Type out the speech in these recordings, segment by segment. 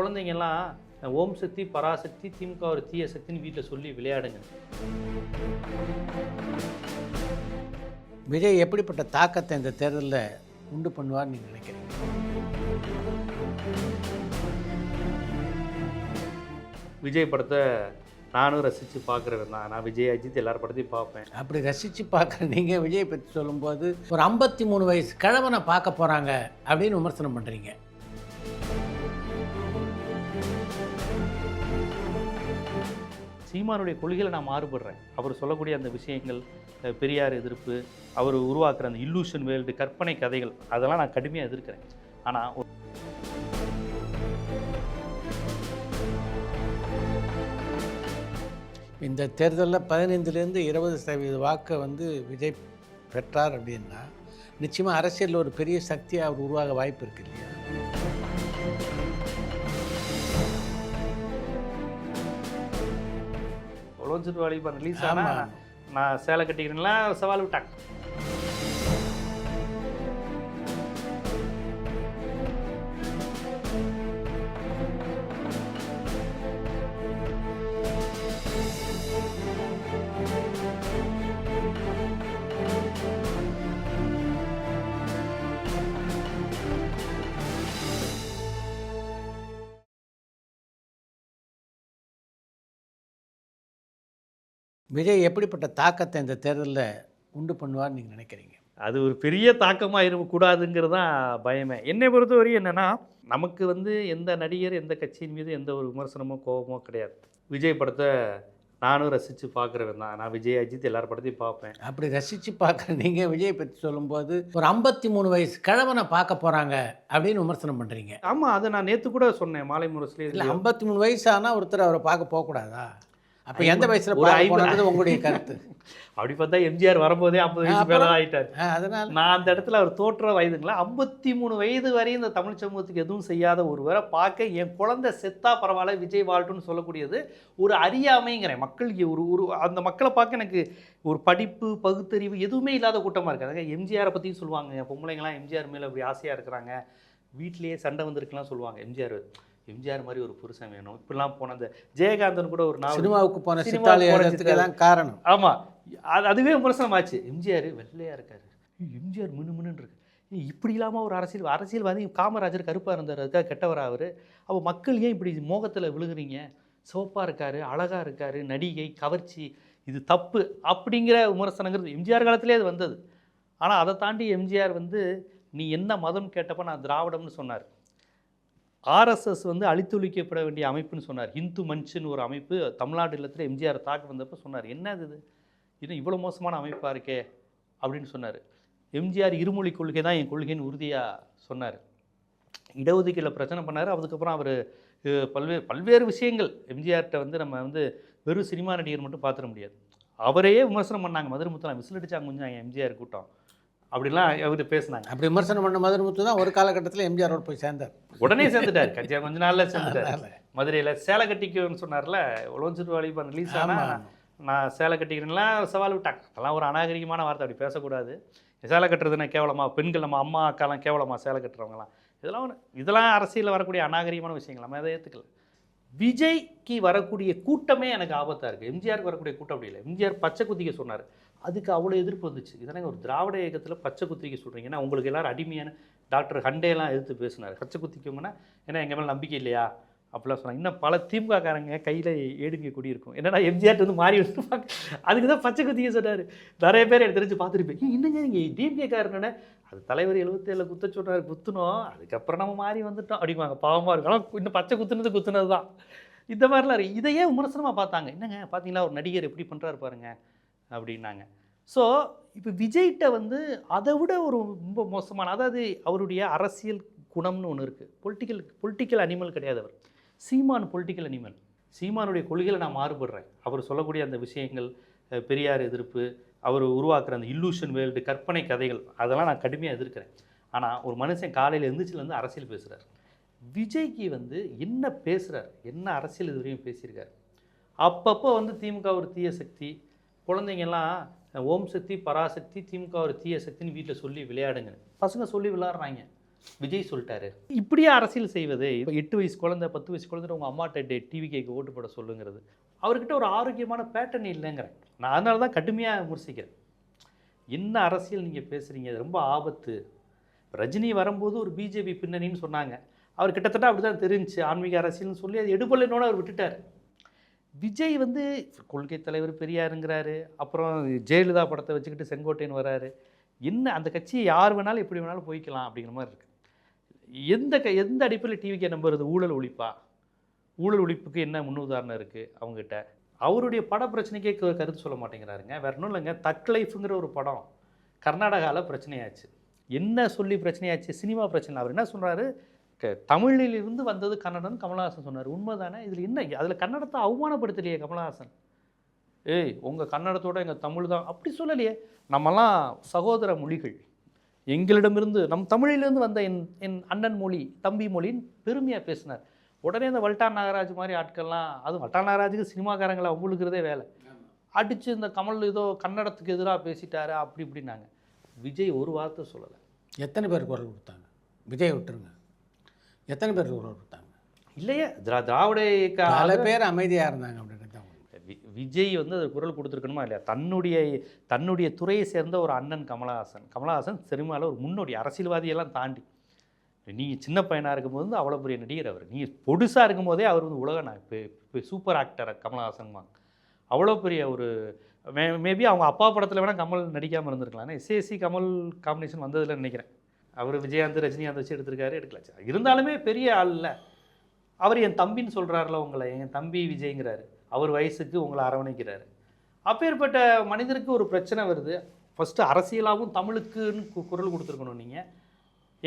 குழந்தைங்கெல்லாம் ஓம் சக்தி பராசக்தி திமுக ஒரு தீய சக்தின்னு வீட்டில் சொல்லி விளையாடுங்க. விஜய் எப்படிப்பட்ட தாக்கத்தை இந்த தேர்தலில் உண்டு பண்ணுவார்னு நீங்கள் நினைக்கிறீங்க? விஜய் படத்தை நானும் ரசித்து பார்க்குறவன் தான். நான் விஜய் அஜித் எல்லார் படத்தையும் பார்ப்பேன். அப்படி ரசித்து பார்க்குற நீங்கள் விஜய் பற்றி சொல்லும்போது ஒரு 53 வயசு கிழவனை பார்க்க போகிறாங்க அப்படின்னு விமர்சனம் பண்ணுறீங்க. சீமானுடைய கொள்கையில் நான் மாறுபடுறேன். அவர் சொல்லக்கூடிய அந்த விஷயங்கள், பெரியார் எதிர்ப்பு, அவர் உருவாக்குற அந்த இல்லூஷன் வேர்ல்டு, கற்பனை கதைகள், அதெல்லாம் நான் கடுமையாக எதிர்க்கிறேன். ஆனால் இந்த தேர்தலில் 15லேருந்து 20% வாக்கை விஜய் பெற்றார் அப்படின்னா நிச்சயமாக அரசியலில் ஒரு பெரிய சக்தியாக அவர் உருவாக வாய்ப்பு இருக்கு இல்லையா? உலகத்து வாலிபன் ரிலீஸ் ஆனால் நான் சேலை கட்டிக்கிறேன்னா சவால் விட்டாங்க. விஜய் எப்படிப்பட்ட தாக்கத்தை இந்த தேர்தலில் உண்டு பண்ணுவார்னு நீங்கள் நினைக்கிறீங்க? அது ஒரு பெரிய தாக்கமாக இருக்கக்கூடாதுங்கிறது தான் பயமே. என்னை பொறுத்தவரை என்னென்னா, நமக்கு எந்த நடிகர் எந்த கட்சியின் மீது எந்த ஒரு விமர்சனமோ கோபமோ கிடையாது. விஜய் படத்தை நானும் ரசித்து பார்க்குறவன் தான். நான் விஜய் அஜித் எல்லார் படத்தையும் பார்ப்பேன். அப்படி ரசித்து பார்க்குற நீங்கள் விஜய் பற்றி சொல்லும்போது ஒரு 53 வயசு கிழவனை பார்க்க போகிறாங்க அப்படின்னு விமர்சனம் பண்ணுறீங்க. ஆமாம், அதை நான் நேற்று கூட சொன்னேன் மாலை முரசில். இல்லை, 53 வயசு ஆனால் ஒருத்தர் அவரை பார்க்க போகக்கூடாதா? அப்போ எந்த வயசில் போனது உங்களுடைய கருத்து? அப்படி பார்த்தா எம்ஜிஆர் வரும்போதே 50 வயசு மேலே ஆகிட்டார். அதனால் நான் அந்த இடத்துல அவர் தோற்ற வயதுங்களா 53 வயது வரையும் இந்த தமிழ் சமூகத்துக்கு எதுவும் செய்யாத ஒருவரை பார்க்க என் குழந்தை செத்தா பரவாயில்ல விஜய் வாழ்ட்டுன்னு சொல்லக்கூடியது ஒரு அறியாமைங்கிறேன். மக்கள் ஒரு அந்த மக்களை பார்க்க எனக்கு ஒரு படிப்பு பகுத்தறிவு எதுவுமே இல்லாத கூட்டமாக இருக்காது. எம்ஜிஆரை பற்றியும் சொல்லுவாங்க, பொம்பளைங்களாம் எம்ஜிஆர் மேலே அப்படி ஆசையாக இருக்கிறாங்க, வீட்டிலேயே சண்டை வந்திருக்கலாம் சொல்லுவாங்க. எம்ஜிஆர் மாதிரி ஒரு புருஷன் வேணும். இப்படிலாம் போன அந்த ஜெயகாந்தன் கூட ஒரு நாள் சினிமாவுக்கு போன சித்தாலயத்துக்கு காரணம். ஆமாம், அதுவே விமர்சனம் ஆச்சு. எம்ஜிஆர் வெள்ளையாக இருக்காரு, எம்ஜிஆர் மின்னு இருக்கு, இப்படி இல்லாமல் ஒரு அரசியல்வாதி காமராஜர் கருப்பாக இருந்தார், அதுக்காக கெட்டவரா அவர்? அப்போ மக்கள் ஏன் இப்படி மோகத்தில் விழுகிறீங்க? சிவப்பாக இருக்காரு, அழகாக இருக்காரு, நடிகை, கவர்ச்சி, இது தப்பு அப்படிங்கிற விமர்சனங்கிறது எம்ஜிஆர் காலத்திலே அது வந்தது. ஆனால் அதை தாண்டி எம்ஜிஆர் நீ என்ன மதம் கேட்டப்போ நான் திராவிடம்னு சொன்னார். ஆர்எஸ்எஸ் அழித்தொழிக்கப்பட வேண்டிய அமைப்புன்னு சொன்னார். ஹிந்து மஞ்சுன்னு ஒரு அமைப்பு தமிழ்நாடு இல்லத்தில் எம்ஜிஆர் தாக்கு வந்தப்போ சொன்னார், என்னது இது இன்னும் இவ்வளோ மோசமான அமைப்பாக இருக்கே அப்படின்னு சொன்னார். எம்ஜிஆர் இருமொழி கொள்கை தான் என் கொள்கைன்னு உறுதியாக சொன்னார். இடஒதுக்கீட்டில் பிரச்சனை பண்ணார். அதுக்கப்புறம் அவர் பல்வேறு விஷயங்கள் எம்ஜிஆர்கிட்ட நம்ம வெறும் சினிமா நடிகர் மட்டும் பார்த்துட முடியாது. அவரையே விமர்சனம் பண்ணாங்க. மதுரைமுத்தலாம் விசில் அடித்தாங்க கொஞ்சம் எம்ஜிஆர் கூட்டம் அப்படிலாம் அவர் பேசினாங்க. அப்படி விமர்சனம் பண்ண மதுரைமுத்து தான் ஒரு காலகட்டத்தில் எம்ஜிஆரோடு போய் சேர்ந்தார். உடனே சேர்ந்துட்டார், கட்சியாக கொஞ்ச நாளில் சேர்ந்துட்டார். மதுரையில் சேலை கட்டிக்குன்னு சொன்னார்ல, உலகத்து வாலிபன் ரிலீஸ் ஆனால் நான் சேலை கட்டிக்கிறேன்னா சவால் விட்டாங்க. அதெல்லாம் ஒரு அநாகரிகமான வார்த்தை, அப்படி பேசக்கூடாது. சேலை கட்டுறதுன்னா கேவலமா? பெண்கள் நம்ம அம்மா அக்காலாம் கேவலமா சேலை கட்டுறவங்களாம்? இதெல்லாம் அரசியலில் வரக்கூடிய அநாகரிகமான விஷயங்கள், நம்ம அதை ஏற்றுக்கல. விஜய்க்கு வரக்கூடிய கூட்டமே எனக்கு ஆபத்தாக இருக்குது. எம்ஜிஆருக்கு வரக்கூடிய கூட்டம் அப்படி இல்லை. எம்ஜிஆர் பச்சை குத்திக்க சொன்னார், அதுக்கு அவ்வளோ எதிர்ப்பு வந்துச்சு. இதனால் ஒரு திராவிட இயக்கத்தில் பச்சை குத்திக்க சொல்கிறீங்கன்னா உங்களுக்கு எல்லோரும் அடிமையான டாக்டர் ஹண்டேலாம் எதிர்த்து பேசினார். பச்சை குத்திக்கவங்கன்னா ஏன்னா எங்கள் மேலே நம்பிக்கை இல்லையா அப்படிலாம் சொன்னாங்க. இன்னும் பல திமுககாரங்க கையில் ஏடுங்க கொடி இருக்கும், என்னன்னா எம்ஜிஆர் மாறி வந்துருப்பாங்க, அதுக்கு தான் பச்சை குத்திக்க சொன்னார். நிறைய பேர் எனக்கு தெரிஞ்சு பார்த்துருப்பேன், இன்னுங்க நீங்கள் டிஎம்கேக்காரனே அது தலைவர் 77 குத்த சொன்னார், குத்துனோம், அதுக்கப்புறம் நம்ம மாறி வந்துட்டோம் அப்படிம்பாங்க. பாவமாக இருக்கும். ஆனால் இன்னும் பச்சை குத்துனது தான். இந்த மாதிரிலாம் இருக்குது. இதையே விமர்சனமாக பார்த்தாங்க. என்னங்க பார்த்தீங்களா ஒரு நடிகர் எப்படி பண்ணுறாரு பாருங்க அப்படின்னாங்க. ஸோ இப்போ விஜய்கிட்ட அதை விட ஒரு ரொம்ப மோசமான, அதாவது அவருடைய அரசியல் குணம்னு ஒன்று இருக்குது. பொலிட்டிக்கல் அனிமல் கிடையாது அவர். சீமான் பொலிட்டிக்கல் அனிமல். சீமானுடைய கொள்கையில் நான் மாறுபடுறேன். அவர் சொல்லக்கூடிய அந்த விஷயங்கள், பெரியார் எதிர்ப்பு, அவர் உருவாக்குற அந்த இல்லூஷன் வேர்ல்டு, கற்பனை கதைகள், அதெல்லாம் நான் கடுமையாக எதிர்க்கிறேன். ஆனால் ஒரு மனுஷன் காலையில் எழுந்திரிச்சிலேருந்து அரசியல் பேசுகிறார். விஜய்க்கு என்ன பேசுகிறார், என்ன அரசியல் இதுவரையும் பேசியிருக்கார்? அப்பப்போ திமுக ஒரு தீய சக்தி, குழந்தைங்கள்லாம் ஓம் சக்தி பராசக்தி திமுக ஒரு தீய சக்தின்னு வீட்டில் சொல்லி விளையாடுங்க, பசங்க சொல்லி விளையாடுறாங்க. விஜய் சொல்லிட்டாரு. இப்படியே அரசியல் செய்வது? இப்போ 8 வயசு குழந்தை 10 வயசு குழந்தை உங்கள் அம்மாட்ட டிவி கேட்க ஓட்டு போட சொல்லுங்கிறது அவர்கிட்ட ஒரு ஆரோக்கியமான பேட்டர்ன் இல்லைங்கிறேன் நான். அதனால தான் கடுமையாக விமர்சிக்கிறேன். என்ன அரசியல் நீங்கள் பேசுகிறீங்க? அது ரொம்ப ஆபத்து. ரஜினி வரும்போது ஒரு பிஜேபி பின்னணின்னு சொன்னாங்க. அவர் கிட்டத்தட்ட அப்படி தான் தெரிஞ்சுச்சு ஆன்மீக அரசியல்னு சொல்லி அது எடுபடலைன்னோட அவர் விட்டுட்டார். விஜய் வந்து கொள்கை தலைவர் பெரியாருங்கிறாரு, அப்புறம் ஜெயலலிதா படத்தை வச்சுக்கிட்டு செங்கோட்டையன் வராரு. என்ன அந்த கட்சியை யார் வேணாலும் எப்படி வேணாலும் போய்க்கலாம் அப்படிங்கிற மாதிரி இருக்குது. எந்த அடிப்படையில் டிவிக்கே நம்புறது? ஊழல் ஒழிப்பா? ஊழல் ஒழிப்புக்கு என்ன முன்னுதாரணம் இருக்குது அவங்ககிட்ட? அவருடைய பட பிரச்சனைக்கே கருத்து சொல்ல மாட்டேங்கிறாருங்க. வேற ஒன்றும் இல்லைங்க. தக் லைஃப்ங்கிற ஒரு படம் கர்நாடகாவில் பிரச்சனையாச்சு. என்ன சொல்லி பிரச்சனையாச்சு? சினிமா பிரச்சனை. அவர் என்ன சொல்கிறாரு, தமிழிலிருந்து வந்தது கன்னடம் கமலஹாசன் சொன்னார். உண்மை தானே? இதில் என்ன? அதில் கன்னடத்தை அவமானப்படுத்தலையே கமலஹாசன். ஏய் உங்கள் கன்னடத்தோட எங்கள் தமிழ் தான் அப்படி சொல்லலையே. நம்மலாம் சகோதர மொழிகள், எங்களிடமிருந்து நம் தமிழிலிருந்து வந்த என் அண்ணன் மொழி தம்பி மொழின்னு பெருமையாக பேசினார். உடனே இந்த வல்டான் நாகராஜ் மாதிரி ஆட்கள்லாம், அதுவும் வல்டான் நாகராஜுக்கு சினிமாக்காரங்களை அவங்களுக்கிறதே வேலை, அடித்து இந்த கமல் ஏதோ கன்னடத்துக்கு எதிராக பேசிட்டாரு அப்படி இப்படின்னாங்க. விஜய் ஒரு வார்த்தை சொல்லலை. எத்தனை பேர் குரல் கொடுத்தாங்க? விஜய் விட்டுருங்க, எத்தனை பேர் குரல் கொடுத்தாங்க? இல்லையே திராவிட பல பேர் அமைதியாக இருந்தாங்க அப்படின்னு தான். விஜய் வந்து அது குரல் கொடுத்துருக்கணுமா இல்லையா? தன்னுடைய துறையை சேர்ந்த ஒரு அண்ணன் கமலஹாசன் சினிமாவில் ஒரு முன்னோடி அரசியல்வாதியெல்லாம் தாண்டி, நீங்கள் சின்ன பையனாக இருக்கும்போது வந்து அவ்வளோ பெரிய நடிகர் அவர். நீங்கள் பொடுசாக இருக்கும்போதே அவர் வந்து உலக இப்போ சூப்பர் ஆக்டர் கமலஹாசன்மா. அவ்வளோ பெரிய ஒரு மேபி அவங்க அப்பா படத்தில் வேணால் கமல் நடிக்காமல் இருந்திருக்கலாம். ஆனால் எஸ்ஏசி கமல் காம்பினேஷன் வந்ததில்லைன்னு நினைக்கிறேன். அவர் விஜயகாந்த் ரஜினிகாந்த் வச்சு எடுத்திருக்காரு, எடுக்கல. இருந்தாலுமே பெரிய ஆள் இல்லை அவர். என் தம்பின்னு சொல்கிறாருல உங்களை, என் தம்பி விஜய்ங்கிறாரு. அவர் வயசுக்கு உங்களை அரவணைக்கிறாரு. அப்பேற்பட்ட மனிதருக்கு ஒரு பிரச்சனை வருது. ஃபஸ்ட்டு அரசியலாகவும் தமிழுக்குன்னு குரல் கொடுத்துருக்கணும். நீங்கள்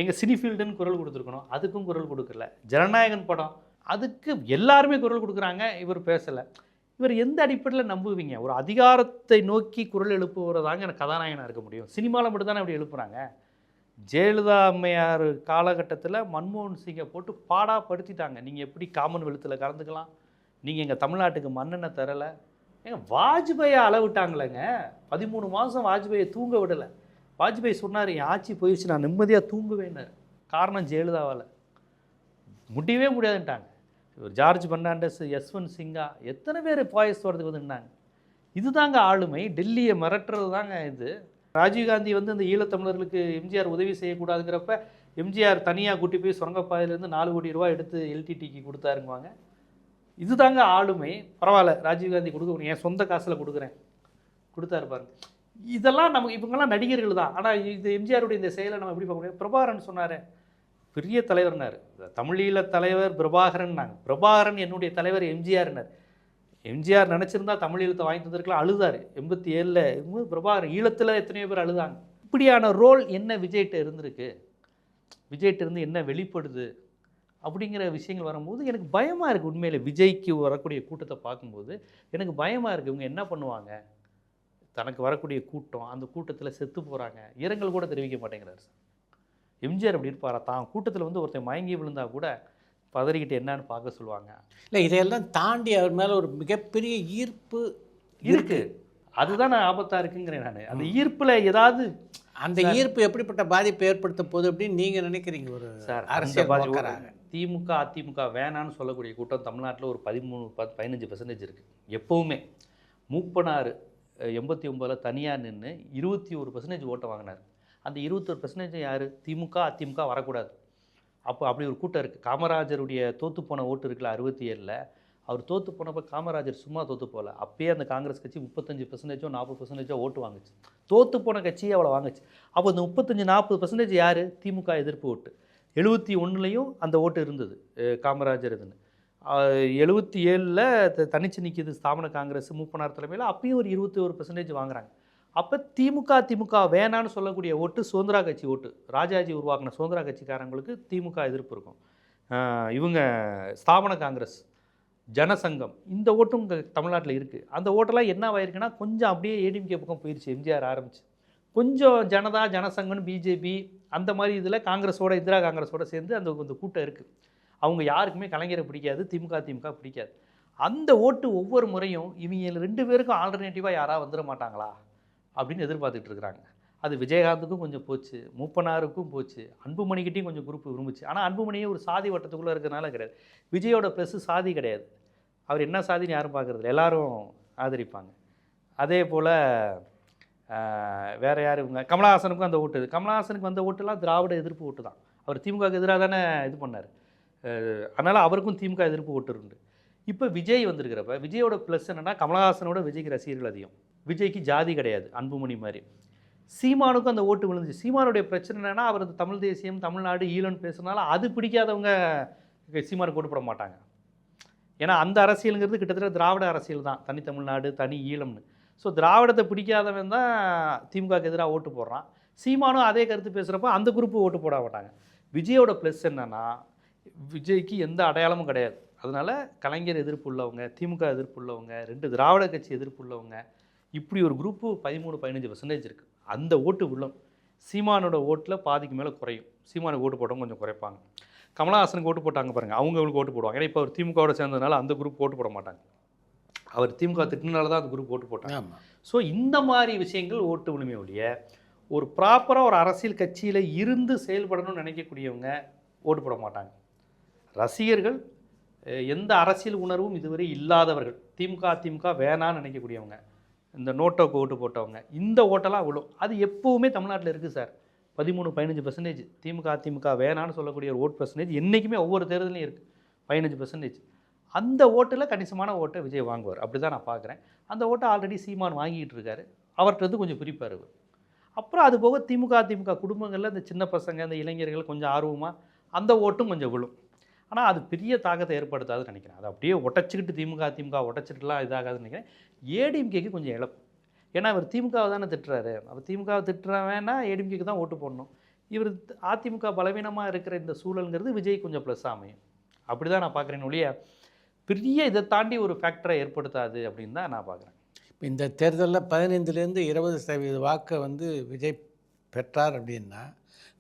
எங்கள் சினிஃபீல்டுன்னு குரல் கொடுத்துருக்கணும். அதுக்கும் குரல் கொடுக்கல. ஜனநாயகன் படம் அதுக்கு எல்லாருமே குரல் கொடுக்குறாங்க, இவர் பேசலை. இவர் எந்த அடிப்படையில் நம்புவீங்க? ஒரு அதிகாரத்தை நோக்கி குரல் எழுப்புவதாங்க எனக்கு கதாநாயகனாக இருக்க முடியும். சினிமாவில் மட்டும் தானே அப்படி எழுப்புறாங்க. ஜெயலலிதா அம்மையார் காலகட்டத்தில் மன்மோகன் சிங்கை போட்டு பாடாப்படுத்திட்டாங்க. நீங்கள் எப்படி காமன்வெல்த்தில் கலந்துக்கலாம், நீங்கள் எங்கள் தமிழ்நாட்டுக்கு மண்ணெண்ணை தரலை. ஏங்க வாஜ்பாயை அளவிட்டாங்களேங்க. 13 மாதம் வாஜ்பாயை தூங்க விடலை. வாஜ்பாய் சொன்னார், என் ஆட்சி போயிடுச்சு, நான் நிம்மதியாக தூங்குவேன்னார். காரணம் ஜெயலலிதாவால். முடியவே முடியாதுன்ட்டாங்க. ஒரு ஜார்ஜ் பெர்னாண்டஸ், யஸ்வந்த் சிங்கா, எத்தனை பேர் பாயஸ் வரதுக்கு வந்துட்டாங்க. இதுதாங்க ஆளுமை. டெல்லியை மிரட்டுறது தாங்க இது. ராஜீவ்காந்தி வந்து அந்த ஈழத்தமிழர்களுக்கு எம்ஜிஆர் உதவி செய்யக்கூடாதுங்கிறப்ப எம்ஜிஆர் தனியாக கூட்டி போய் சுரங்கப்பாதையிலேருந்து 4 கோடி ரூபா எடுத்து எல்டிடிக்கு கொடுத்தாருங்குவாங்க. இதுதாங்க ஆளுமை. பரவாயில்ல, ராஜீவ்காந்தி கொடுக்க என் சொந்த காசில் கொடுக்குறேன், கொடுத்தாரு பாருங்க. இதெல்லாம் நமக்கு இவங்கெல்லாம் நடிகர்கள் தான். ஆனால் இது எம்ஜிஆருடைய இந்த செயலை நம்ம எப்படி பார்க்க முடியும்? பிரபாகரன் சொன்னார், பெரிய தலைவர்னார். தமிழீழ தலைவர் பிரபாகரன்னாங்க. பிரபாகரன் என்னுடைய தலைவர் எம்ஜிஆர்னார். எம்ஜிஆர் நினச்சிருந்தா தமிழீழத்தை வாங்கி தந்திருக்கலாம். அழுதார் 87. பிரபாகரன் ஈழத்தில் எத்தனையோ பேர் அழுதாங்க. இப்படியான ரோல் என்ன விஜய்கிட்ட இருந்திருக்கு? விஜய்கிட்ட இருந்து என்ன வெளிப்படுது அப்படிங்கிற விஷயங்கள் வரும்போது எனக்கு பயமாக இருக்குது. உண்மையில் விஜய்க்கு வரக்கூடிய கூட்டத்தை பார்க்கும்போது எனக்கு பயமாக இருக்குது. இவங்க என்ன பண்ணுவாங்க? தனக்கு வரக்கூடிய கூட்டம், அந்த கூட்டத்தில் செத்து போகிறாங்க, இரங்கல் கூட தெரிவிக்க மாட்டேங்கிறார். எம்ஜிஆர் அப்படி இருப்பாரா? தான் கூட்டத்தில் வந்து ஒருத்தன் மயங்கி விழுந்தா கூட பதறிக்கிட்டு என்னன்னு பார்க்க சொல்லுவாங்க. இல்லை, இதையெல்லாம் தாண்டி அவர் மேலே ஒரு மிகப்பெரிய ஈர்ப்பு இருக்குது. அதுதான் நான் ஆபத்தாக இருக்குங்கிறேன் நான். அந்த ஈர்ப்பில் ஏதாவது அந்த ஈர்ப்பு எப்படிப்பட்ட பாதிப்பை ஏற்படுத்த போகுது அப்படின்னு நீங்கள் நினைக்கிறீங்க? ஒரு சார் அரசியல் பாதிக்கிறாங்க. திமுக அதிமுக வேணான்னு சொல்லக்கூடிய கூட்டம் தமிழ்நாட்டில் ஒரு 13-15% இருக்குது. எப்போவுமே மூப்பனார் 89 தனியாக நின்று 21% ஓட்டை வாங்கினார். அந்த 21% யார்? திமுக அதிமுக வரக்கூடாது. அப்போ அப்படி ஒரு கூட்டம் இருக்குது. காமராஜருடைய தோற்று போன ஓட்டு இருக்குல்ல 67, அவர் தோற்று போனப்போ காமராஜர் சும்மா தோற்று போகல. அப்பயே அந்த காங்கிரஸ் கட்சி 35% 40% ஓட்டு வாங்குச்சு. தோற்று போன கட்சியே அவ்வளோ வாங்குச்சு. அப்போ இந்த 35-40% யார்? திமுக எதிர்ப்பு ஓட்டு. 71லையும் அந்த ஓட்டு இருந்தது காமராஜர் இதுன்னு. 77 தனிச்சு நிற்கிது ஸ்தாபன காங்கிரஸ் மூப்பனார் தலைமையில். அப்பயும் ஒரு 21% வாங்குறாங்க. அப்போ திமுக வேணான்னு சொல்லக்கூடிய ஓட்டு சுதந்திரா கட்சி ஓட்டு. ராஜாஜி உருவாக்கின சுதந்திரா கட்சிக்காரங்களுக்கு திமுக எதிர்ப்பு இருக்கும். இவங்க ஸ்தாபன காங்கிரஸ், ஜனசங்கம், இந்த ஓட்டும் தமிழ்நாட்டில் இருக்குது. அந்த ஓட்டெல்லாம் என்ன ஆகிருக்குன்னா கொஞ்சம் அப்படியே ஏடிஎம்கே பக்கம் போயிடுச்சு. எம்ஜிஆர் ஆரம்பிச்சு கொஞ்சம் ஜனதா ஜனசங்கம்னு பிஜேபி அந்த மாதிரி இதில் காங்கிரஸோட இந்திரா காங்கிரஸோட சேர்ந்து அந்த கூட்டம் இருக்குது. அவங்க யாருக்குமே கலைஞரை பிடிக்காது, திமுக பிடிக்காது. அந்த ஓட்டு ஒவ்வொரு முறையும் இவங்க 2 பேருக்கும் ஆல்டர்னேட்டிவாக யாராவது வந்துட மாட்டாங்களா அப்படின்னு எதிர்பார்த்துட்டு இருக்கிறாங்க. அது விஜயகாந்துக்கும் கொஞ்சம் போச்சு, மூப்பனாருக்கும் போச்சு, அன்புமணிக்கிட்டையும் கொஞ்சம் குரூப் விரும்புச்சு. ஆனால் அன்புமணியே ஒரு சாதி வட்டத்துக்குள்ளே இருக்கிறனால கிடையாது. விஜயோட ப்ளஸ்ஸு சாதி கிடையாது. அவர் என்ன சாதின்னு யாரும் பார்க்குறதில்ல, எல்லாரும் ஆதரிப்பாங்க. அதே போல் வேறு யார் இவங்க கமலஹாசனுக்கும் அந்த ஓட்டு, கமலஹாசனுக்கு வந்த ஓட்டுலாம் திராவிட எதிர்ப்பு ஓட்டு தான். அவர் திமுகவுக்கு எதிராக தானே இது பண்ணார். அதனால் அவருக்கும் திமுக எதிர்ப்பு ஓட்டு உண்டு. இப்போ விஜய் வந்திருக்கிறப்ப விஜயோட ப்ளஸ் என்னென்னா, கமலஹாசனோட விஜய்க்கு ரசிகர்கள் அதிகம். விஜய்க்கு ஜாதி கிடையாது, அன்புமணி மாதிரி. சீமானுக்கும் அந்த ஓட்டு விழுந்துச்சு. சீமானுடைய பிரச்சனை என்னென்னா, அவர் அந்த தமிழ் தேசியம், தமிழ்நாடு, ஈழம்னு பேசுறதுனால அது பிடிக்காதவங்க சீமானுக்கு ஓட்டு போட மாட்டாங்க. ஏன்னா அந்த அரசியலுங்கிறது கிட்டத்தட்ட திராவிட அரசியல் தான், தனி தமிழ்நாடு, தனி ஈழம்னு. ஸோ திராவிடத்தை பிடிக்காதவன் தான் திமுகவுக்கு எதிராக ஓட்டு போடுறான். சீமானும் அதே கருத்து பேசுகிறப்ப அந்த குரூப்பு ஓட்டு போட மாட்டாங்க. விஜயோட ப்ளஸ் என்னென்னா, விஜய்க்கு எந்த அடையாளமும் கிடையாது. அதனால் கலைஞர் எதிர்ப்பு உள்ளவங்க, திமுக எதிர்ப்பு உள்ளவங்க, 2 திராவிட கட்சி எதிர்ப்பு உள்ளவங்க, இப்படி ஒரு குரூப்பு 13-15% இருக்குது. அந்த ஓட்டு விழும். சீமானோட ஓட்டில் பாதிக்கு மேலே குறையும். சீமானுக்கு ஓட்டு போட்டவங்க கொஞ்சம் குறைப்பாங்க. கமலஹாசனுக்கு ஓட்டு போட்டாங்க பாருங்கள், அவங்களுக்கு ஓட்டு போடுவாங்க. ஏன்னா இப்போ அவர் திமுகவோட சேர்ந்ததுனால அந்த குரூப் ஓட்டு போட மாட்டாங்க. அவர் திமுக திட்டினால தான் அந்த குரூப் ஓட்டு போட்டாங்க. ஸோ இந்த மாதிரி விஷயங்கள் ஓட்டு விழுமே ஒழிய, ஒரு ப்ராப்பராக ஒரு அரசியல் கட்சியில் இருந்து செயல்படணும்னு நினைக்கக்கூடியவங்க ஓட்டு போட மாட்டாங்க. ரசிகர்கள் எந்த அரசியல் உணர்வும் இதுவரை இல்லாதவர்கள், திமுக வேணான்னு நினைக்கக்கூடியவங்க, இந்த நோட்டோக்கு ஓட்டு போட்டவங்க, இந்த ஓட்டெல்லாம் விழும். அது எப்போவுமே தமிழ்நாட்டில் இருக்குது சார். 13-15% திமுக வேணான்னு சொல்லக்கூடிய ஒரு ஓட் பர்சன்டேஜ் என்றைக்குமே ஒவ்வொரு தேர்தலையும் இருக்குது. 15%. அந்த ஓட்டில் கணிசமான ஓட்டை விஜய் வாங்குவார். அப்படி தான் நான் பார்க்குறேன். அந்த ஓட்டை ஆல்ரெடி சீமான் வாங்கிட்டு இருக்காரு. அவர்கிட்ட கொஞ்சம் பிரிப்பார் அவர். அப்புறம் அது போக திமுக குடும்பங்களில் இந்த சின்ன பசங்க, இந்த இளைஞர்கள் கொஞ்சம் ஆர்வமாக அந்த ஓட்டும் கொஞ்சம் விழும். ஆனால் அது பெரிய தாக்கத்தை ஏற்படுத்தாதுன்னு நினைக்கிறேன். அது அப்படியே ஒட்டச்சிக்கிட்டு திமுக ஒட்டச்சிட்டுலாம் இதாகாதுன்னு நினைக்கிறேன். ஏடிஎம்கேக்கு கொஞ்சம் இழப்பு. ஏன்னா அவர் திமுகவை தானே திட்டுறாரு. அவர் திமுகவை திட்டுறவேன்னா ஏடிஎம்கேக்கு தான் ஓட்டு போடணும். இவர் அதிமுக பலவீனமாக இருக்கிற இந்த சூழலுங்கிறது விஜய் கொஞ்சம் ப்ளஸ் அமையும். அப்படி தான் நான் பார்க்குறேன் ஒழிய பெரிய இதை தாண்டி ஒரு ஃபேக்டரை ஏற்படுத்தாது அப்படின்னு தான் நான் பார்க்குறேன். இப்போ இந்த தேர்தலில் 15-20% வாக்கை விஜய் பெற்றார் அப்படின்னா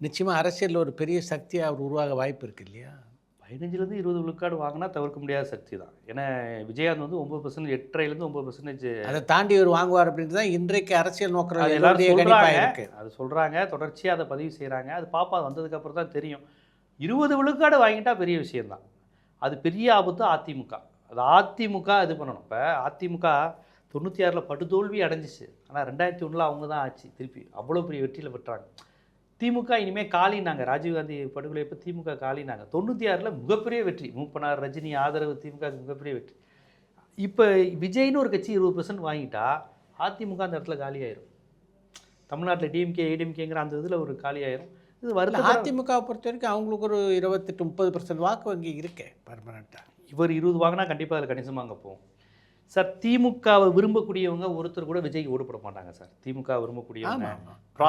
நிச்சயமாக அரசியலில் ஒரு பெரிய சக்தியாக அவர் உருவாக வாய்ப்பு இருக்குது இல்லையா? 15-20 விழுக்காடு வாங்கினா தவிர்க்க முடியாத சக்தி தான். ஏன்னா விஜயகாந்த் 9%, 8.5% 9%. அதை தாண்டி அவர் வாங்குவார் அப்படின்ட்டு தான் இன்றைக்கு அரசியல் நோக்கம் அது சொல்கிறாங்க, தொடர்ச்சியாக அதை பதிவு செய்கிறாங்க. அது பாப்பா வந்ததுக்கப்புறம் தான் தெரியும். 20 விழுக்காடு வாங்கிட்டா பெரிய விஷயம்தான். அது பெரிய ஆபத்து அதிமுக. அது அதிமுக இது பண்ணணும். இப்போ அதிமுக 96 படுதோல்வி அடைஞ்சிச்சு. ஆனால் 2001 அவங்க தான் ஆச்சு. திருப்பி அவ்வளோ பெரிய வெற்றியில் பெற்றாங்க. திமுக இனிமேல் காலினாங்க. ராஜீவ்காந்தி படுகொலை இப்போ திமுக காலினாங்க. 96 மிகப்பெரிய வெற்றி. மூப்பனார், ரஜினி ஆதரவு திமுக மிகப்பெரிய வெற்றி. இப்போ விஜய்னு ஒரு கட்சி 20% வாங்கிட்டா அதிமுக அந்த இடத்துல காலியாயிரும். தமிழ்நாட்டில் டிஎம்கே ஏடிஎம்கேங்கிற அந்த இதில் ஒரு காலியாயிரும். இது வருது. அதிமுக பொறுத்த வரைக்கும் அவங்களுக்கு ஒரு 28-30% வாக்கு வங்கி இருக்கே பர்மனெண்ட்டாக. இவர் 20 வாங்கினா கண்டிப்பாக அதில் கணிசமாக அங்கே போகும் சார். திமுகவை விரும்பக்கூடியவங்க ஒருத்தர் கூட விஜய்க்கு ஓட்டு போட மாட்டாங்க சார். திமுக விரும்பக்கூடியவங்க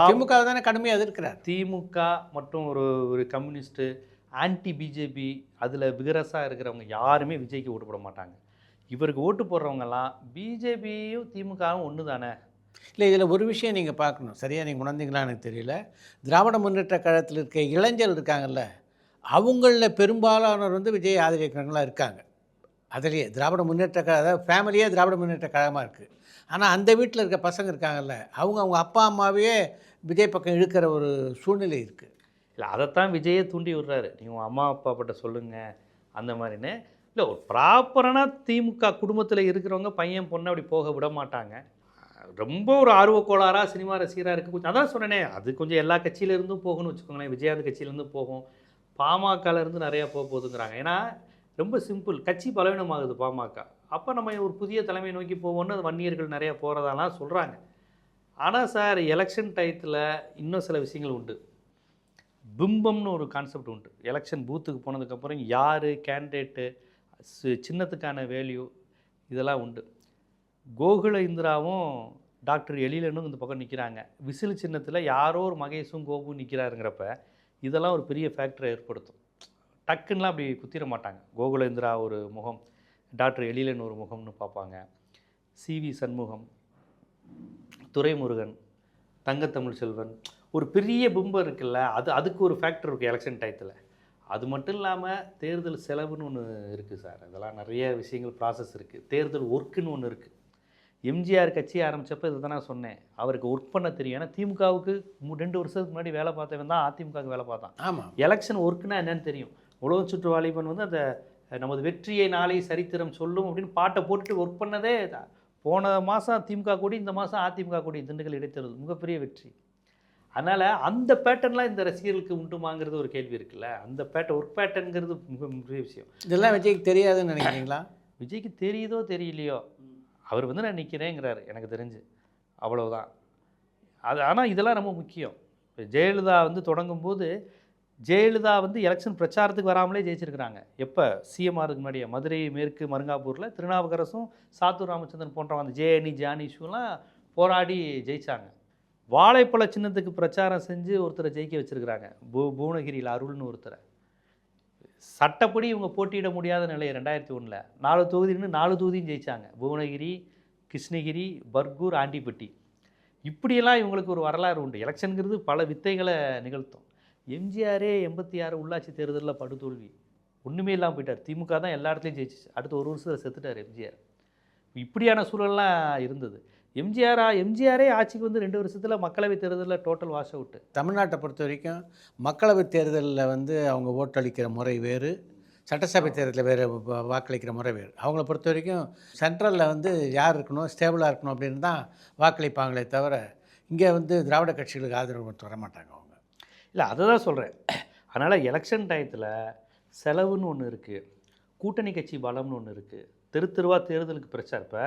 திமுக தானே கடுமையாக எதிர்க்கிறார். திமுக மற்றும் ஒரு கம்யூனிஸ்ட்டு, ஆன்டி பிஜேபி, அதில் விகரஸாக இருக்கிறவங்க யாருமே விஜய்க்கு ஓட்டு போட மாட்டாங்க. இவருக்கு ஓட்டு போடுறவங்கெல்லாம் பிஜேபியும் திமுகவும் ஒன்று தானே. இல்லை, இதில் ஒரு விஷயம் நீங்கள் பார்க்கணும். சரியாக நீங்கள் உணர்ந்தீங்களா எனக்கு தெரியல. திராவிட முன்னேற்ற கழகத்தில் இருக்க இளைஞர்கள் இருக்காங்கல்ல, அவங்களில் பெரும்பாலானவர் விஜய் ஆதரிக்கிறவங்களாக இருக்காங்க. அதிலேயே திராவிட முன்னேற்ற கழகம், அதாவது ஃபேமிலியே திராவிட முன்னேற்ற கழகமாக இருக்குது. ஆனால் அந்த வீட்டில் இருக்க பசங்க இருக்காங்கல்ல, அவங்க அப்பா அம்மாவையே விஜய் பக்கம் இழுக்கிற ஒரு சூழ்நிலை இருக்குது. இல்லை, அதைத்தான் விஜயே தூண்டி விடுறாரு. நீங்கள் உங்கள் அம்மா அப்பா கிட்ட சொல்லுங்கள் அந்த மாதிரின்னு. இல்லை, ஒரு ப்ராப்பரான திமுக குடும்பத்தில் இருக்கிறவங்க பையன் பொண்ணை அப்படி போக விட மாட்டாங்க. ரொம்ப ஒரு ஆர்வக்கோளாராக சினிமா ரசிகராக இருக்குது. கொஞ்சம் அதான் சொன்னேனே, அது கொஞ்சம் எல்லா கட்சியிலேருந்தும் போகணும்னு வச்சுக்கோங்களேன். விஜயாந்த் கட்சியிலேருந்து போகும், பாமகலேருந்து நிறையா போகுதுங்கிறாங்க. ஏன்னா ரொம்ப சிம்பிள், கட்சி பலவீனமாகுது பாமக. அப்போ நம்ம ஒரு புதிய தலைமை நோக்கி போவோம்னு வன்னியர்கள் நிறையா போகிறதாலாம் சொல்கிறாங்க. ஆனால் சார், எலெக்ஷன் டயத்தில் இன்னும் சில விஷயங்கள் உண்டு. பிம்பம்னு ஒரு கான்செப்ட் உண்டு. எலெக்ஷன் பூத்துக்கு போனதுக்கப்புறம் யார் கேண்டிடேட்டு, சின்னத்துக்கான வேல்யூ, இதெல்லாம் உண்டு. கோகுல இந்திராவும் டாக்டர் எழிலனும் இந்த பக்கம் நிற்கிறாங்க. விசில் சின்னத்தில் யாரோ ஒரு மகேஷும் கோபும் நிற்கிறாருங்கிறப்ப இதெல்லாம் ஒரு பெரிய ஃபேக்டரை ஏற்படுத்தும். டக்குன்னெலாம் அப்படி குத்திட மாட்டாங்க. கோகுல இந்திரா ஒரு முகம், டாக்டர் எழிலன் ஒரு முகம்னு பார்ப்பாங்க. சிவி சண்முகம், துரைமுருகன், தங்கத்தமிழ் செல்வன், ஒரு பெரிய பிம்பம் இருக்குல்ல, அதுக்கு ஒரு ஃபேக்டர் இருக்குது எலெக்ஷன் டயத்தில். அது மட்டும் இல்லாமல் தேர்தல் செலவுன்னு ஒன்று இருக்குது சார். அதெல்லாம் நிறைய விஷயங்கள் ப்ராசஸ் இருக்குது. தேர்தல் ஒர்க்குன்னு ஒன்று இருக்குது. எம்ஜிஆர் கட்சி ஆரம்பித்தப்போ இதை தான் நான் சொன்னேன், அவருக்கு ஒர்க் பண்ண தெரியும். ஏன்னா திமுகவுக்கு 2 வருஷத்துக்கு முன்னாடி வேலை பார்த்தவன் தான் அதிமுகவுக்கு வேலை பார்த்தான். ஆமாம், எலெக்ஷன் ஒர்க்குன்னா என்னன்னு தெரியும். உலக சுற்று வாலிபன் வந்து அந்த நமது வெற்றியை நாளை சரித்திரம் சொல்லும் அப்படின்னு பாட்டை போட்டுட்டு ஒர்க் பண்ணதே போன மாதம் திமுக கூடி, இந்த மாதம் அதிமுக கூடி, திண்டுக்கல் இடைத்தேர்தல் மிகப்பெரிய வெற்றி. அதனால் அந்த பேட்டர்ன்லாம் இந்த ரசிகர்களுக்கு உண்டுமாங்கிறது ஒரு கேள்வி இருக்குல்ல. அந்த ஒர்க் பேட்டர்னுங்கிறது மிக பெரிய விஷயம். இதெல்லாம் விஜய்க்கு தெரியாதுன்னு நினைக்கிறீங்களா? விஜய்க்கு தெரியுதோ தெரியலையோ, அவர் வந்து நான் நிற்கிறேங்கிறாரு எனக்கு தெரிஞ்சு, அவ்வளவுதான். அது ஆனால் இதெல்லாம் ரொம்ப முக்கியம். இப்போ ஜெயலலிதா வந்து தொடங்கும்போது ஜெயலலிதா வந்து எலெக்ஷன் பிரச்சாரத்துக்கு வராமலே ஜெயிச்சிருக்கிறாங்க. எப்போ சிஎம்ஆருக்கு முன்னாடியே மதுரை மேற்கு மருங்காப்பூரில் திருநாவுக்கரசும் சாத்தூர் ராமச்சந்திரன் போன்றவங்க அந்த ஜேஎன்இ ஜானிஷுலாம் போராடி ஜெயித்தாங்க. வாழைப்பழ சின்னத்துக்கு பிரச்சாரம் செஞ்சு ஒருத்தரை ஜெயிக்க வச்சுருக்கிறாங்க, புவனகிரியில் அருள்னு ஒருத்தரை. சட்டப்படி இவங்க போட்டியிட முடியாத நிலை 2001 4 தொகுதின்னு 4 தொகுதியும் ஜெயித்தாங்க. புவனகிரி, கிருஷ்ணகிரி, பர்கூர், ஆண்டிப்பட்டி. இப்படியெல்லாம் இவங்களுக்கு ஒரு வரலாறு உண்டு. எலெக்ஷனுங்கிறது பல வித்தைகளை நிகழ்த்தும். எம்ஜிஆரே 86 உள்ளாட்சி தேர்தலில் படுதோல்வி, ஒன்றுமே இல்லாமல் போயிட்டார். திமுக தான் எல்லா இடத்துலையும் ஜெயிச்சிச்சு. அடுத்த ஒரு வருஷத்தில் செத்துட்டார் எம்ஜிஆர். இப்படியான சூழல்லாம் இருந்தது. எம்ஜிஆரே ஆட்சிக்கு வந்து 2 வருஷத்தில் மக்களவை தேர்தலில் டோட்டல் வாஷ் அவுட்டு. தமிழ்நாட்டை பொறுத்த வரைக்கும் மக்களவை தேர்தலில் வந்து அவங்க ஓட்டளிக்கிற முறை வேறு, சட்டசபை தேர்தலில் வேறு வாக்களிக்கிற முறை வேறு. அவங்கள பொறுத்த வரைக்கும் சென்ட்ரலில் வந்து யார் இருக்கணும், ஸ்டேபிளாக இருக்கணும் அப்படின்னு தான் வாக்களிப்பாங்களே தவிர இங்கே வந்து திராவிட கட்சிகளுக்கு ஆதரவு மட்டும் வரமாட்டாங்க அவங்க. இல்லை, அதை தான் சொல்கிறேன். அதனால் எலெக்ஷன் டயத்தில் செலவுன்னு ஒன்று இருக்குது, கூட்டணி கட்சி பலம்னு ஒன்று இருக்குது. தெருவா தேர்தலுக்கு பிரச்சாரம். இப்போ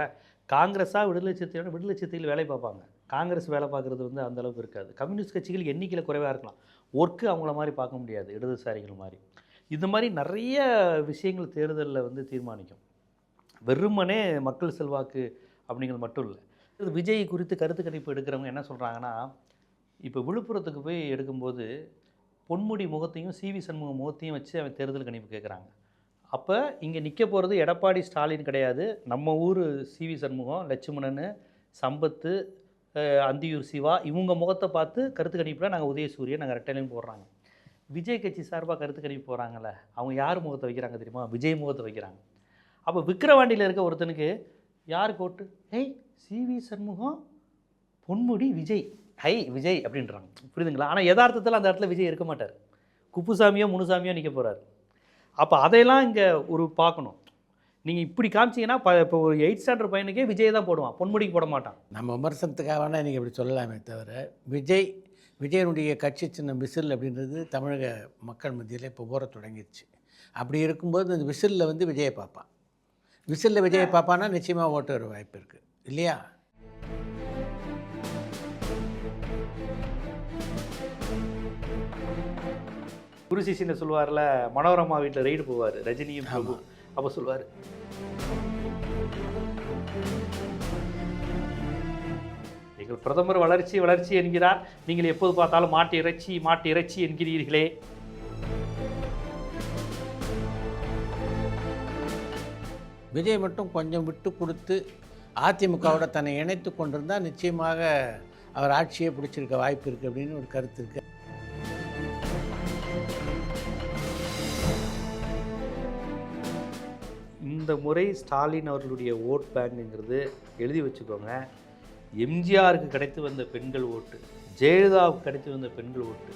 காங்கிரஸாக விடுதலை சிறுத்தைகள் வேலை பார்ப்பாங்க. காங்கிரஸ் வேலை பார்க்குறது வந்து அந்தளவுக்கு இருக்காது. கம்யூனிஸ்ட் கட்சிகள் எண்ணிக்கையில் குறைவாக இருக்கலாம், ஒர்க்கு அவங்கள மாதிரி பார்க்க முடியாது, இடதுசாரிகள் மாதிரி. இது மாதிரி நிறைய விஷயங்கள் தேர்தலில் வந்து தீர்மானிக்கும். வெறுமனே மக்கள் செல்வாக்கு அப்படிங்கிறது மட்டும் இல்லை. விஜய் குறித்து கருத்து கணிப்பு எடுக்கிறவங்க என்ன சொல்கிறாங்கன்னா, இப்போ விழுப்புரத்துக்கு போய் எடுக்கும்போது பொன்முடி முகத்தையும் சிவி சண்முகம் முகத்தையும் வச்சு அவன் தேர்தல் கணிப்பு கேட்குறாங்க. அப்போ இங்கே நிற்க போகிறது எடப்பாடி ஸ்டாலின் கிடையாது, நம்ம ஊர் சிவி சண்முகம், லட்சுமணன், சம்பத்து, அந்தியூர் சிவா, இவங்க முகத்தை பார்த்து கருத்து கணிப்பில் நாங்கள் உதயசூரியன் நாங்கள் ரெட்டையிலையும் போடுறாங்க. விஜய் கட்சி சார்பாக கருத்து கணிப்பு போகிறாங்கல்ல, அவங்க யார் முகத்தை வைக்கிறாங்க தெரியுமா? விஜய் முகத்தை வைக்கிறாங்க. அப்போ விக்கிரவாண்டியில் இருக்க ஒருத்தனுக்கு யாருக்கு ஓட்டு? சிவி சண்முகம், பொன்முடி, விஜய், விஜய் அப்படின்றாங்க. புரியுதுங்களா? ஆனால் யதார்த்தத்தில் அந்த இடத்துல விஜய் இருக்க மாட்டார், குப்புசாமியோ முனுசாமியோ நிற்க போகிறார். அப்போ அதையெல்லாம் இங்கே ஒரு பார்க்கணும். நீங்கள் இப்படி காமிச்சிங்கன்னா இப்போ ஒரு 8th ஸ்டாண்டர்ட் பையனுக்கே விஜய் தான் போடுவான், பொன்முடிக்கு போட மாட்டான். நம்ம விமர்சனத்துக்காக வேணால் நீங்கள் இப்படி சொல்லலாமே தவிர விஜயனுடைய கட்சி சின்னம் விசில் அப்படின்றது தமிழக மக்கள் மத்தியில் இப்போ ஊற தொடங்கிடுச்சு. அப்படி இருக்கும்போது அந்த விசிலில் வந்து விஜயை பார்ப்பான். விசிலில் விஜயை பார்ப்பான்னா நிச்சயமாக ஓட்டு வர வாய்ப்பு இருக்குது இல்லையா? குருசிசின்னு சொல்லுவார்ல, மனோரமா வீட்டில் ரைடு போவார் ரஜினியும் பிரபு. அப்போ சொல்லுவார், எங்கள் பிரதமர் வளர்ச்சி வளர்ச்சி என்கிறார், நீங்கள் எப்போது பார்த்தாலும் மாட்டு இறைச்சி என்கிறீர்களே. விஜய் மட்டும் கொஞ்சம் விட்டு கொடுத்து அதிமுகவோட தன்னை இணைத்து கொண்டிருந்தால் நிச்சயமாக அவர் ஆட்சியை பிடிச்சிருக்க வாய்ப்பு இருக்குது அப்படின்னு ஒரு கருத்து இருக்குது. இந்த முறை ஸ்டாலின் அவர்களுடைய ஓட் பேங்குங்கிறது எழுதி வச்சுக்கோங்க. எம்ஜிஆருக்கு கிடைத்து வந்த பெண்கள் ஓட்டு, ஜெயலலிதாவுக்கு கிடைத்து வந்த பெண்கள் ஓட்டு,